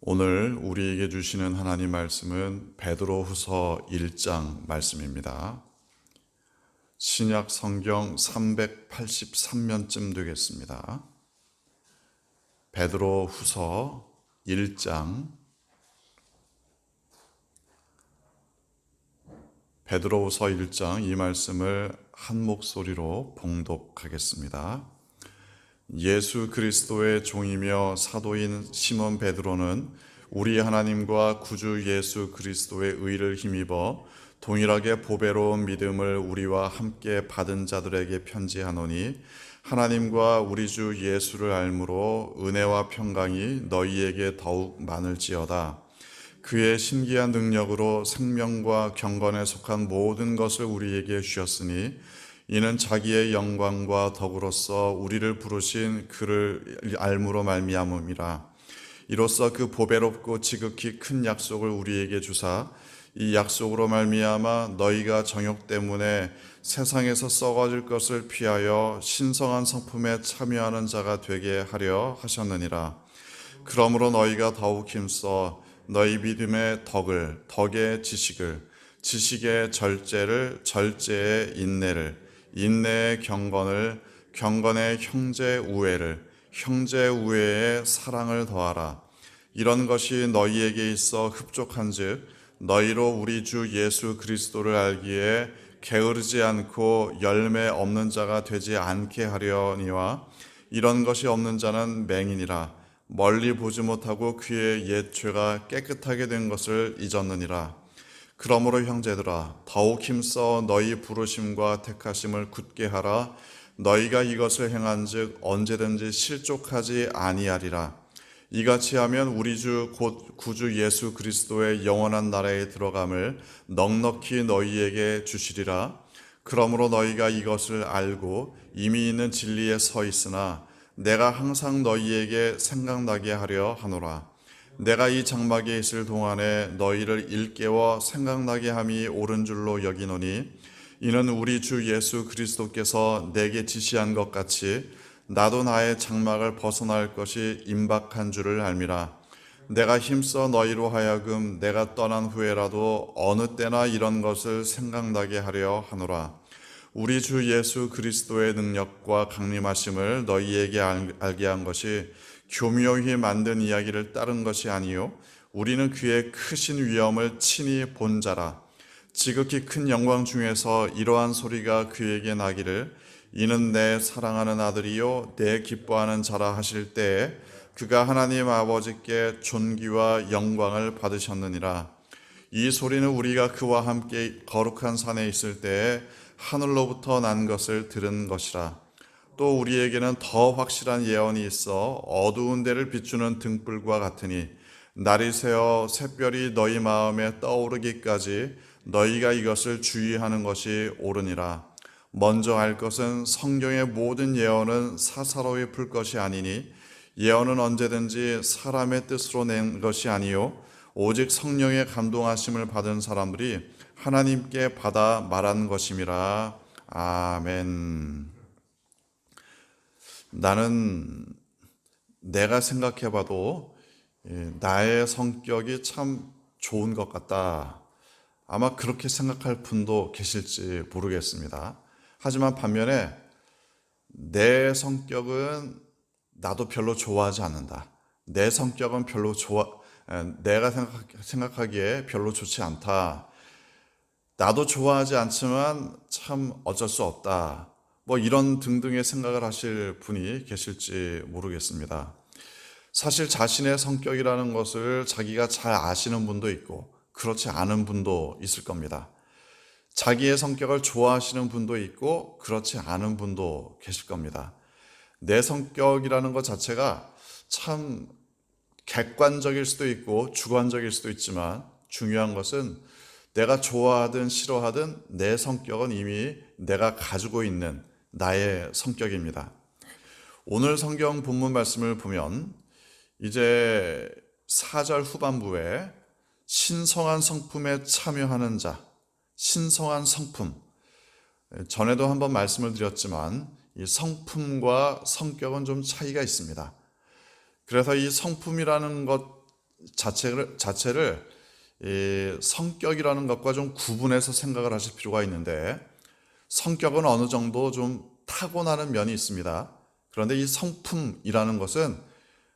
오늘 우리에게 주시는 하나님 말씀은 베드로후서 1장 말씀입니다. 신약 성경 383면쯤 되겠습니다. 베드로후서 1장 베드로후서 1장 이 말씀을 한 목소리로 봉독하겠습니다. 예수 그리스도의 종이며 사도인 시몬 베드로는 우리 하나님과 구주 예수 그리스도의 의를 힘입어 동일하게 보배로운 믿음을 우리와 함께 받은 자들에게 편지하노니 하나님과 우리 주 예수를 알므로 은혜와 평강이 너희에게 더욱 많을지어다. 그의 신기한 능력으로 생명과 경건에 속한 모든 것을 우리에게 주셨으니 이는 자기의 영광과 덕으로서 우리를 부르신 그를 알므로 말미암음이라. 이로써 그 보배롭고 지극히 큰 약속을 우리에게 주사 이 약속으로 말미암아 너희가 정욕 때문에 세상에서 썩어질 것을 피하여 신성한 성품에 참여하는 자가 되게 하려 하셨느니라. 그러므로 너희가 더욱 힘써 너희 믿음의 덕을, 덕의 지식을, 지식의 절제를, 절제의 인내를, 인내의 경건을, 경건의 형제 우애를, 형제 우애의 사랑을 더하라. 이런 것이 너희에게 있어 흡족한즉 너희로 우리 주 예수 그리스도를 알기에 게으르지 않고 열매 없는 자가 되지 않게 하려니와 이런 것이 없는 자는 맹인이라. 멀리 보지 못하고 그의 옛 죄가 깨끗하게 된 것을 잊었느니라. 그러므로 형제들아 더욱 힘써 너희 부르심과 택하심을 굳게 하라. 너희가 이것을 행한즉 언제든지 실족하지 아니하리라. 이같이 하면 우리 주 곧 구주 예수 그리스도의 영원한 나라에 들어감을 넉넉히 너희에게 주시리라. 그러므로 너희가 이것을 알고 이미 있는 진리에 서 있으나 내가 항상 너희에게 생각나게 하려 하노라. 내가 이 장막에 있을 동안에 너희를 일깨워 생각나게 함이 옳은 줄로 여기노니 이는 우리 주 예수 그리스도께서 내게 지시한 것 같이 나도 나의 장막을 벗어날 것이 임박한 줄을 알미라. 내가 힘써 너희로 하여금 내가 떠난 후에라도 어느 때나 이런 것을 생각나게 하려 하노라. 우리 주 예수 그리스도의 능력과 강림하심을 너희에게 알게 한 것이 교묘히 만든 이야기를 따른 것이 아니요 우리는 그의 크신 위엄을 친히 본 자라. 지극히 큰 영광 중에서 이러한 소리가 그에게 나기를 이는 내 사랑하는 아들이요 내 기뻐하는 자라 하실 때에 그가 하나님 아버지께 존귀와 영광을 받으셨느니라. 이 소리는 우리가 그와 함께 거룩한 산에 있을 때에 하늘로부터 난 것을 들은 것이라. 또 우리에게는 더 확실한 예언이 있어 어두운 데를 비추는 등불과 같으니 날이 새어 샛별이 너희 마음에 떠오르기까지 너희가 이것을 주의하는 것이 옳으니라. 먼저 알 것은 성경의 모든 예언은 사사로이 풀 것이 아니니 예언은 언제든지 사람의 뜻으로 낸 것이 아니요 오직 성령의 감동하심을 받은 사람들이 하나님께 받아 말한 것임이라. 아멘. 나는 내가 생각해봐도 나의 성격이 참 좋은 것 같다. 아마 그렇게 생각할 분도 계실지 모르겠습니다. 하지만 반면에 내 성격은 나도 별로 좋아하지 않는다. 내 성격은 내가 생각하기에 별로 좋지 않다. 나도 좋아하지 않지만 참 어쩔 수 없다. 이런 등등의 생각을 하실 분이 계실지 모르겠습니다. 사실 자신의 성격이라는 것을 자기가 잘 아시는 분도 있고 그렇지 않은 분도 있을 겁니다. 자기의 성격을 좋아하시는 분도 있고 그렇지 않은 분도 계실 겁니다. 내 성격이라는 것 자체가 참 객관적일 수도 있고 주관적일 수도 있지만 중요한 것은 내가 좋아하든 싫어하든 내 성격은 이미 내가 가지고 있는 나의 성격입니다. 오늘 성경 본문 말씀을 보면 이제 4절 후반부에 신성한 성품에 참여하는 자, 신성한 성품. 전에도 한번 말씀을 드렸지만 이 성품과 성격은 좀 차이가 있습니다. 그래서 이 성품이라는 것 자체를 이 성격이라는 것과 좀 구분해서 생각을 하실 필요가 있는데, 성격은 어느 정도 좀 타고나는 면이 있습니다. 그런데 이 성품이라는 것은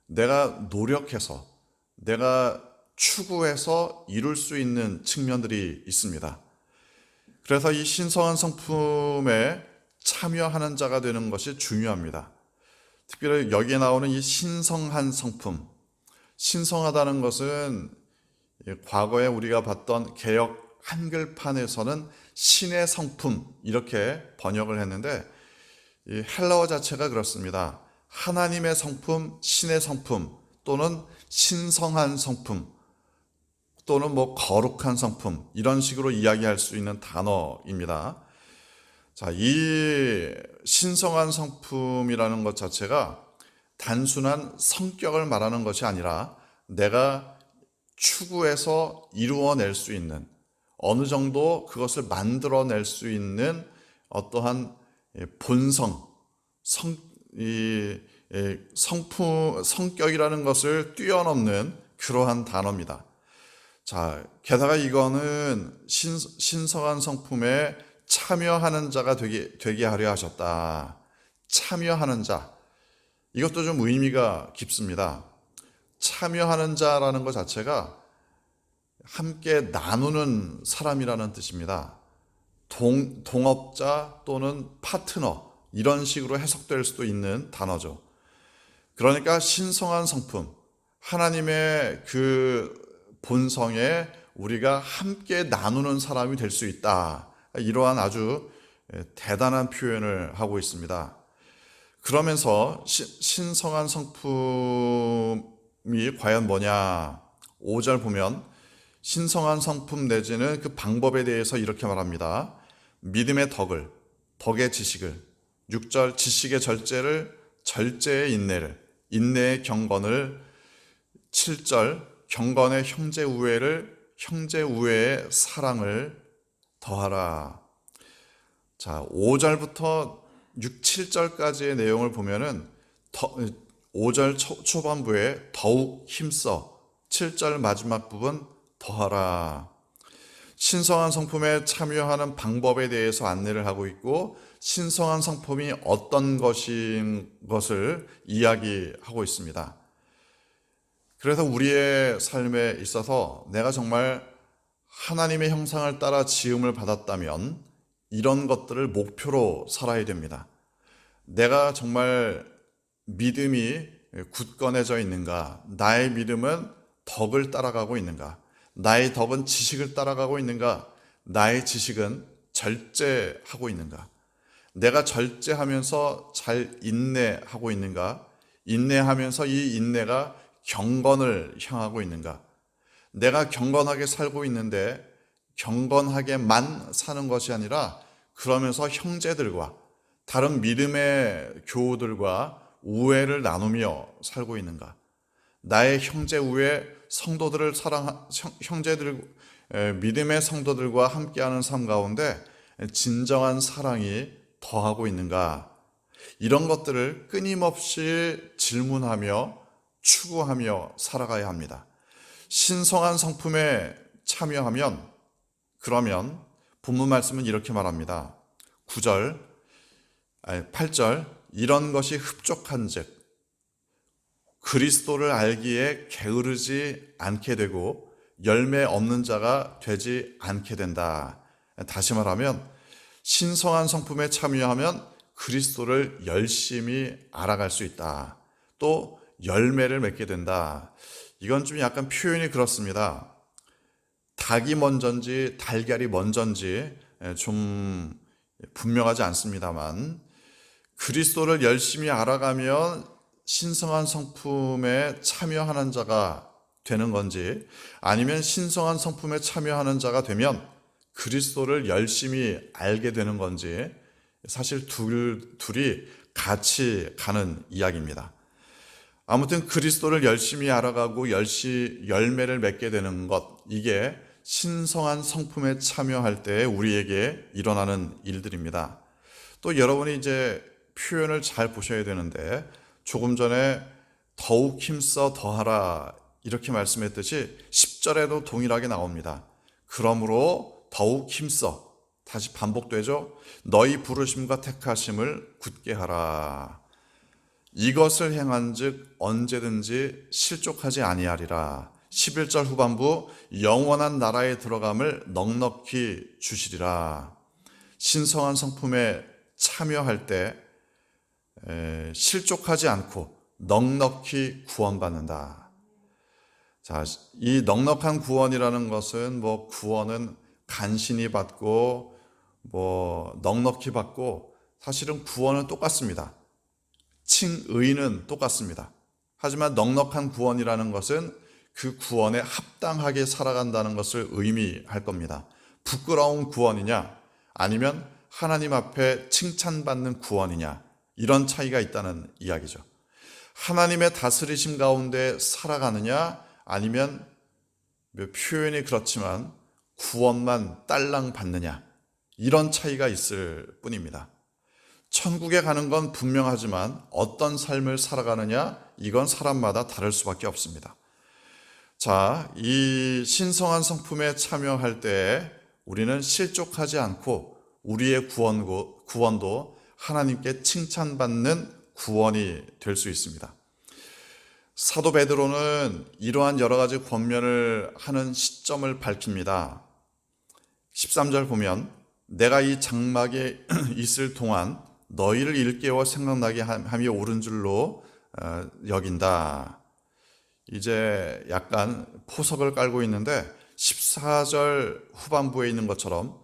내가 노력해서, 내가 추구해서 이룰 수 있는 측면들이 있습니다. 그래서 이 신성한 성품에 참여하는 자가 되는 것이 중요합니다. 특별히 여기에 나오는 이 신성한 성품, 신성하다는 것은 과거에 우리가 봤던 개역 한글판에서는 신의 성품 이렇게 번역을 했는데, 이 헬라어 자체가 그렇습니다. 하나님의 성품, 신의 성품, 또는 신성한 성품, 또는 거룩한 성품, 이런 식으로 이야기할 수 있는 단어입니다. 자, 이 신성한 성품이라는 것 자체가 단순한 성격을 말하는 것이 아니라 내가 추구해서 이루어낼 수 있는, 어느 정도 그것을 만들어낼 수 있는 어떠한 본성, 성격이라는 것을 뛰어넘는 그러한 단어입니다. 자, 게다가 이거는 신성한 성품에 참여하는 자가 되게 하려 하셨다. 참여하는 자. 이것도 좀 의미가 깊습니다. 참여하는 자라는 것 자체가 함께 나누는 사람이라는 뜻입니다. 동업자 또는 파트너, 이런 식으로 해석될 수도 있는 단어죠. 그러니까 신성한 성품, 하나님의 그 본성에 우리가 함께 나누는 사람이 될 수 있다. 이러한 아주 대단한 표현을 하고 있습니다. 그러면서 신성한 성품이 과연 뭐냐? 5절 보면 신성한 성품 내지는 그 방법에 대해서 이렇게 말합니다. 믿음의 덕의 지식을, 6절 지식의 절제를, 절제의 인내를, 인내의 경건을, 7절 경건의 형제 우애를, 형제 우애의 사랑을 더하라. 자, 5절부터 6, 7절까지의 내용을 보면은 5절 초반부에 더욱 힘써, 7절 마지막 부분 더하라. 신성한 성품에 참여하는 방법에 대해서 안내를 하고 있고, 신성한 성품이 어떤 것인 것을 이야기하고 있습니다. 그래서 우리의 삶에 있어서 내가 정말 하나님의 형상을 따라 지음을 받았다면 이런 것들을 목표로 살아야 됩니다. 내가 정말 믿음이 굳건해져 있는가? 나의 믿음은 덕을 따라가고 있는가? 나의 덕은 지식을 따라가고 있는가? 나의 지식은 절제하고 있는가? 내가 절제하면서 잘 인내하고 있는가? 인내하면서 이 인내가 경건을 향하고 있는가? 내가 경건하게 살고 있는데 경건하게만 사는 것이 아니라 그러면서 형제들과 다른 믿음의 교우들과 우애를 나누며 살고 있는가? 나의 형제 우애 성도들을 믿음의 성도들과 함께하는 삶 가운데 진정한 사랑이 더하고 있는가? 이런 것들을 끊임없이 질문하며 추구하며 살아가야 합니다. 신성한 성품에 참여하면, 그러면 본문 말씀은 이렇게 말합니다. 8절 이런 것이 흡족한즉 그리스도를 알기에 게으르지 않게 되고 열매 없는 자가 되지 않게 된다. 다시 말하면 신성한 성품에 참여하면 그리스도를 열심히 알아갈 수 있다. 또 열매를 맺게 된다. 이건 좀 약간 표현이 그렇습니다. 닭이 먼저인지 달걀이 먼저인지 좀 분명하지 않습니다만, 그리스도를 열심히 알아가면 신성한 성품에 참여하는 자가 되는 건지, 아니면 신성한 성품에 참여하는 자가 되면 그리스도를 열심히 알게 되는 건지, 사실 둘이 같이 가는 이야기입니다. 아무튼 그리스도를 열심히 알아가고 열매를 맺게 되는 것, 이게 신성한 성품에 참여할 때 우리에게 일어나는 일들입니다. 또 여러분이 이제 표현을 잘 보셔야 되는데, 조금 전에 더욱 힘써 더하라 이렇게 말씀했듯이 10절에도 동일하게 나옵니다. 그러므로 더욱 힘써. 다시 반복되죠. 너희 부르심과 택하심을 굳게 하라. 이것을 행한즉 언제든지 실족하지 아니하리라. 11절 후반부 영원한 나라에 들어감을 넉넉히 주시리라. 신성한 성품에 참여할 때 실족하지 않고 넉넉히 구원받는다. 자, 이 넉넉한 구원이라는 것은 구원은 간신히 받고 넉넉히 받고 사실은 구원은 똑같습니다. 칭의는 똑같습니다. 하지만 넉넉한 구원이라는 것은 그 구원에 합당하게 살아간다는 것을 의미할 겁니다. 부끄러운 구원이냐 아니면 하나님 앞에 칭찬받는 구원이냐, 이런 차이가 있다는 이야기죠. 하나님의 다스리심 가운데 살아가느냐 아니면 표현이 그렇지만 구원만 딸랑 받느냐, 이런 차이가 있을 뿐입니다. 천국에 가는 건 분명하지만 어떤 삶을 살아가느냐, 이건 사람마다 다를 수밖에 없습니다. 자, 이 신성한 성품에 참여할 때 우리는 실족하지 않고 우리의 구원도 하나님께 칭찬받는 구원이 될 수 있습니다. 사도 베드로는 이러한 여러 가지 권면을 하는 시점을 밝힙니다. 13절 보면 내가 이 장막에 있을 동안 너희를 일깨워 생각나게 함이 옳은 줄로 여긴다. 이제 약간 포석을 깔고 있는데 14절 후반부에 있는 것처럼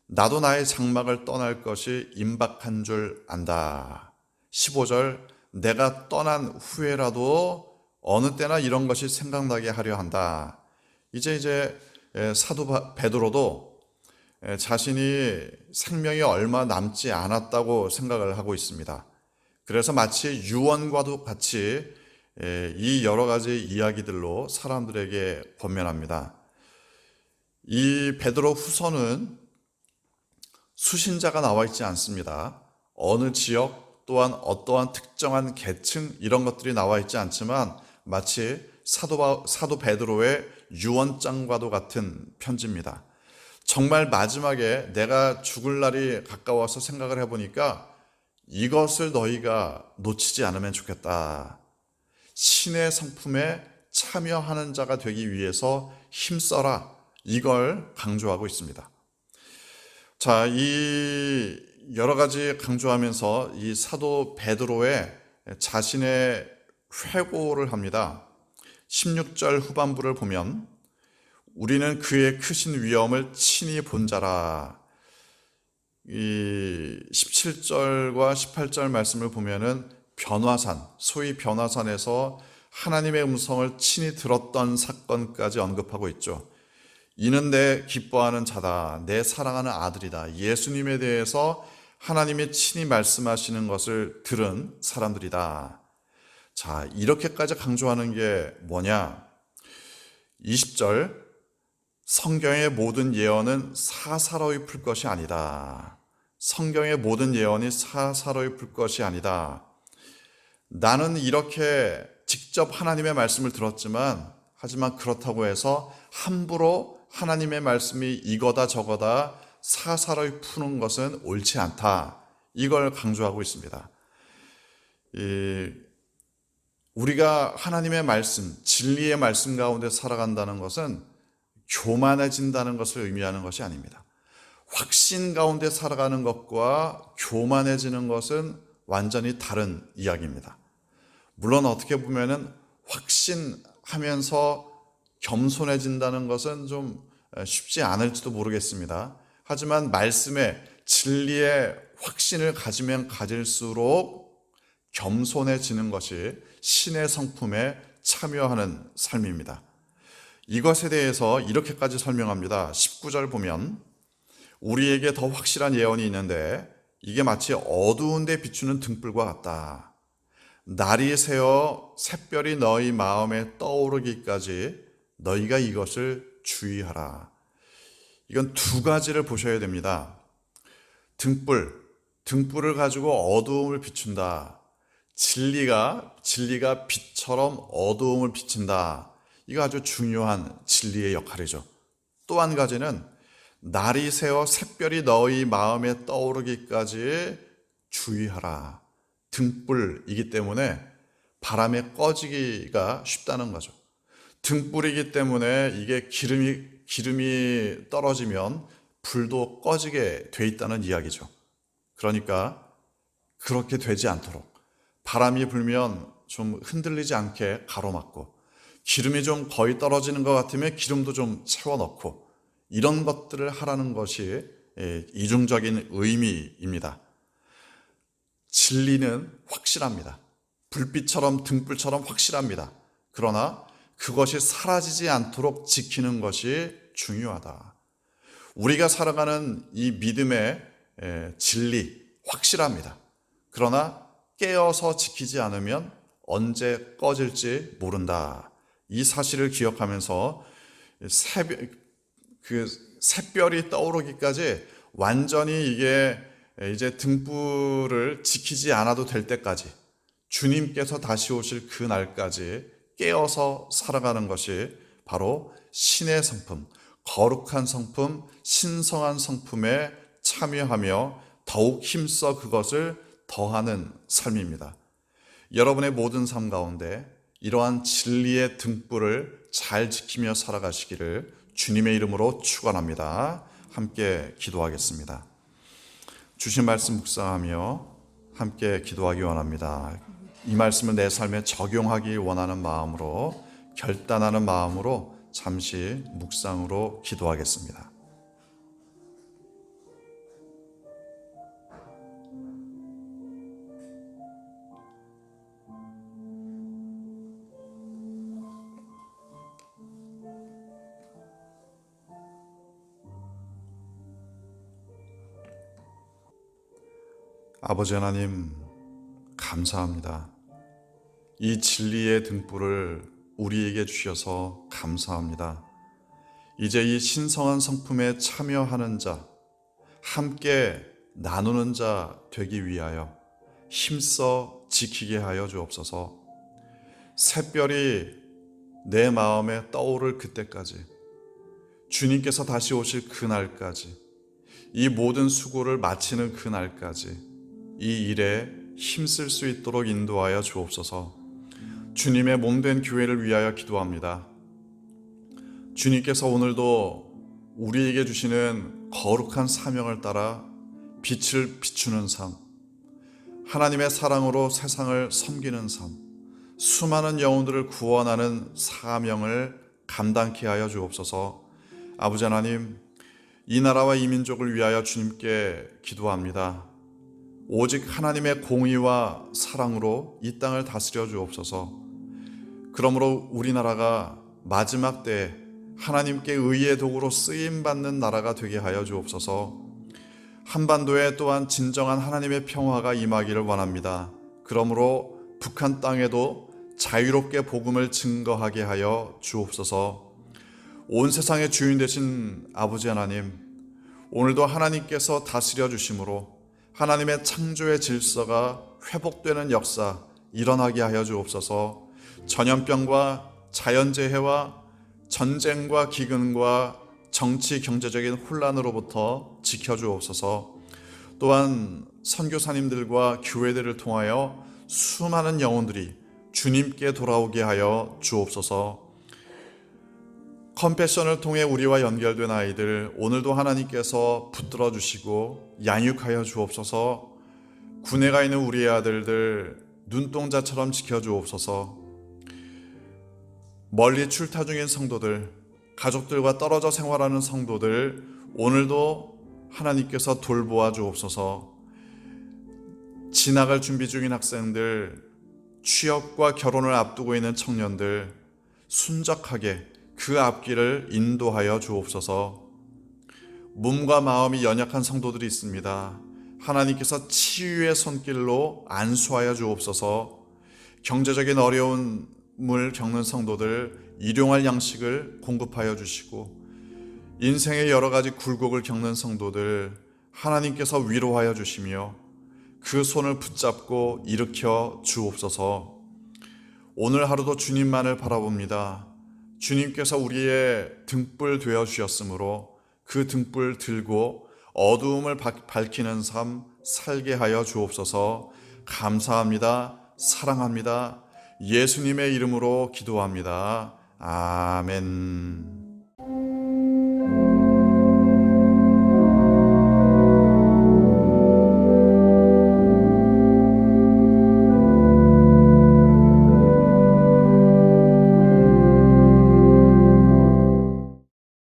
나도 나의 장막을 떠날 것이 임박한 줄 안다. 15절 내가 떠난 후에라도 어느 때나 이런 것이 생각나게 하려 한다. 이제 사도 베드로도 자신이 생명이 얼마 남지 않았다고 생각을 하고 있습니다. 그래서 마치 유언과도 같이 이 여러 가지 이야기들로 사람들에게 권면합니다. 이 베드로 후서는 수신자가 나와 있지 않습니다. 어느 지역 또한 어떠한 특정한 계층 이런 것들이 나와 있지 않지만 마치 사도 베드로의 유언장과도 같은 편지입니다. 정말 마지막에 내가 죽을 날이 가까워서 생각을 해보니까 이것을 너희가 놓치지 않으면 좋겠다. 신의 성품에 참여하는 자가 되기 위해서 힘써라. 이걸 강조하고 있습니다. 자, 이 여러 가지 강조하면서 이 사도 베드로의 자신의 회고를 합니다. 16절 후반부를 보면 우리는 그의 크신 위엄을 친히 본 자라. 이 17절과 18절 말씀을 보면은 변화산, 소위 변화산에서 하나님의 음성을 친히 들었던 사건까지 언급하고 있죠. 이는 내 기뻐하는 자다, 내 사랑하는 아들이다. 예수님에 대해서 하나님이 친히 말씀하시는 것을 들은 사람들이다. 자, 이렇게까지 강조하는 게 뭐냐? 20절 성경의 모든 예언은 사사로이 풀 것이 아니다. 성경의 모든 예언이 사사로이 풀 것이 아니다. 나는 이렇게 직접 하나님의 말씀을 들었지만 하지만 그렇다고 해서 함부로 하나님의 말씀이 이거다 저거다 사사로이 푸는 것은 옳지 않다. 이걸 강조하고 있습니다. 우리가 하나님의 말씀, 진리의 말씀 가운데 살아간다는 것은 교만해진다는 것을 의미하는 것이 아닙니다. 확신 가운데 살아가는 것과 교만해지는 것은 완전히 다른 이야기입니다. 물론 어떻게 보면은 확신하면서 겸손해진다는 것은 좀 쉽지 않을지도 모르겠습니다. 하지만 말씀에 진리의 확신을 가지면 가질수록 겸손해지는 것이 신의 성품에 참여하는 삶입니다. 이것에 대해서 이렇게까지 설명합니다. 19절 보면 우리에게 더 확실한 예언이 있는데 이게 마치 어두운 데 비추는 등불과 같다. 날이 새어 샛별이 너희 마음에 떠오르기까지 너희가 이것을 주의하라. 이건 두 가지를 보셔야 됩니다. 등불을 가지고 어두움을 비춘다. 진리가 빛처럼 어두움을 비친다. 이거 아주 중요한 진리의 역할이죠. 또 한 가지는 날이 새어 샛별이 너희 마음에 떠오르기까지 주의하라. 등불이기 때문에 바람에 꺼지기가 쉽다는 거죠. 등불이기 때문에 이게 기름이 떨어지면 불도 꺼지게 돼 있다는 이야기죠. 그러니까 그렇게 되지 않도록 바람이 불면 좀 흔들리지 않게 가로막고, 기름이 좀 거의 떨어지는 것 같으면 기름도 좀 채워넣고, 이런 것들을 하라는 것이 이중적인 의미입니다. 진리는 확실합니다. 불빛처럼 등불처럼 확실합니다. 그러나 그것이 사라지지 않도록 지키는 것이 중요하다. 우리가 살아가는 이 믿음의 진리 확실합니다. 그러나 깨어서 지키지 않으면 언제 꺼질지 모른다. 이 사실을 기억하면서 샛별이 떠오르기까지 완전히 이게 이제 등불을 지키지 않아도 될 때까지, 주님께서 다시 오실 그 날까지 깨어서 살아가는 것이 바로 신의 성품, 거룩한 성품, 신성한 성품에 참여하며 더욱 힘써 그것을 더하는 삶입니다. 여러분의 모든 삶 가운데 이러한 진리의 등불을 잘 지키며 살아가시기를 주님의 이름으로 축원합니다. 함께 기도하겠습니다. 주신 말씀 묵상하며 함께 기도하기 원합니다. 이 말씀을 내 삶에 적용하기 원하는 마음으로, 결단하는 마음으로 잠시 묵상으로 기도하겠습니다. 아버지 하나님, 감사합니다. 이 진리의 등불을 우리에게 주셔서 감사합니다. 이제 이 신성한 성품에 참여하는 자, 함께 나누는 자 되기 위하여 힘써 지키게 하여 주옵소서. 샛별이 내 마음에 떠오를 그때까지, 주님께서 다시 오실 그날까지, 이 모든 수고를 마치는 그날까지 이 일에 힘쓸 수 있도록 인도하여 주옵소서. 주님의 몸된 교회를 위하여 기도합니다. 주님께서 오늘도 우리에게 주시는 거룩한 사명을 따라 빛을 비추는 삶, 하나님의 사랑으로 세상을 섬기는 삶, 수많은 영혼들을 구원하는 사명을 감당케 하여 주옵소서. 아버지 하나님, 이 나라와 이 민족을 위하여 주님께 기도합니다. 오직 하나님의 공의와 사랑으로 이 땅을 다스려 주옵소서. 그러므로 우리나라가 마지막 때에 하나님께 의의 도구로 쓰임받는 나라가 되게 하여 주옵소서. 한반도에 또한 진정한 하나님의 평화가 임하기를 원합니다. 그러므로 북한 땅에도 자유롭게 복음을 증거하게 하여 주옵소서. 온 세상의 주인 되신 아버지 하나님, 오늘도 하나님께서 다스려 주심으로 하나님의 창조의 질서가 회복되는 역사 일어나게 하여 주옵소서. 전염병과 자연재해와 전쟁과 기근과 정치 경제적인 혼란으로부터 지켜주옵소서. 또한 선교사님들과 교회들을 통하여 수많은 영혼들이 주님께 돌아오게 하여 주옵소서. 컴패션을 통해 우리와 연결된 아이들 오늘도 하나님께서 붙들어 주시고 양육하여 주옵소서. 군에 가 있는 우리의 아들들 눈동자처럼 지켜 주옵소서. 멀리 출타 중인 성도들, 가족들과 떨어져 생활하는 성도들 오늘도 하나님께서 돌보아 주옵소서. 진학을 준비 중인 학생들, 취업과 결혼을 앞두고 있는 청년들 순적하게 그 앞길을 인도하여 주옵소서. 몸과 마음이 연약한 성도들이 있습니다. 하나님께서 치유의 손길로 안수하여 주옵소서. 경제적인 어려움을 겪는 성도들 일용할 양식을 공급하여 주시고, 인생의 여러 가지 굴곡을 겪는 성도들 하나님께서 위로하여 주시며 그 손을 붙잡고 일으켜 주옵소서. 오늘 하루도 주님만을 바라봅니다. 주님께서 우리의 등불 되어 주셨으므로 그 등불 들고 어두움을 밝히는 삶 살게 하여 주옵소서. 감사합니다. 사랑합니다. 예수님의 이름으로 기도합니다. 아멘.